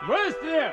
Выстрел!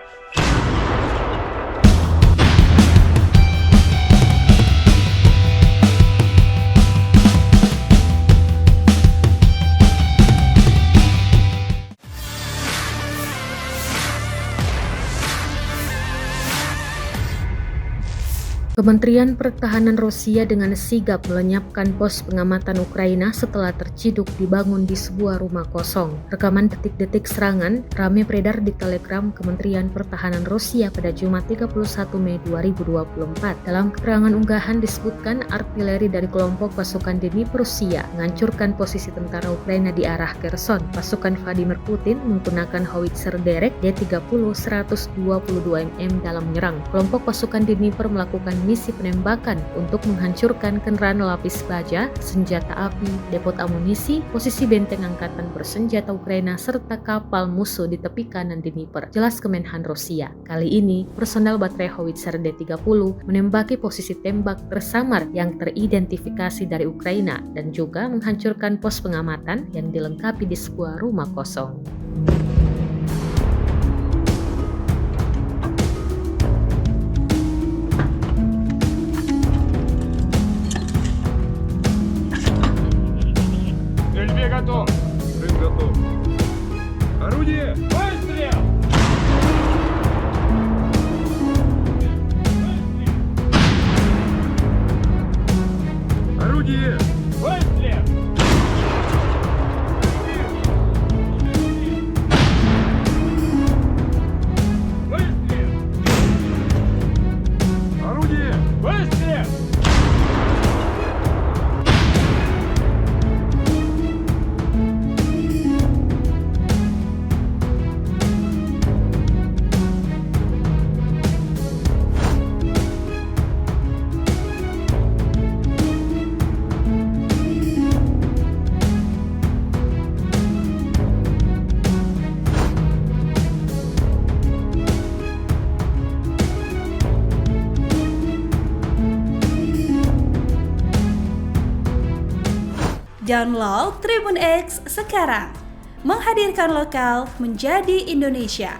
Kementerian Pertahanan Rusia dengan sigap melenyapkan pos pengamatan Ukraina setelah terciduk dibangun di sebuah rumah kosong. Rekaman detik-detik serangan ramai beredar di Telegram Kementerian Pertahanan Rusia pada Jumat 31 Mei 2024. Dalam keterangan unggahan disebutkan artileri dari kelompok pasukan Dnipro Rusia menghancurkan posisi tentara Ukraina di arah Kherson. Pasukan Vladimir Putin menggunakan howitzer derek D-30 122 mm dalam menyerang. Kelompok pasukan Dnipro melakukan misi penembakan untuk menghancurkan kendaraan lapis baja, senjata api, depot amunisi, posisi benteng angkatan bersenjata Ukraina, serta kapal musuh di tepi kanan Dnipro, jelas Kemenhan Rusia. Kali ini, personel baterai howitzer D-30 menembaki posisi tembak tersamar yang teridentifikasi dari Ukraina dan juga menghancurkan pos pengamatan yang dilengkapi di sebuah rumah kosong. Стрельбе готов! Рынок готов. Орудие! Выстрел! Орудие! Выстрел! Выстрел! Орудие! Выстрел! Download Tribun X sekarang, menghadirkan lokal menjadi Indonesia.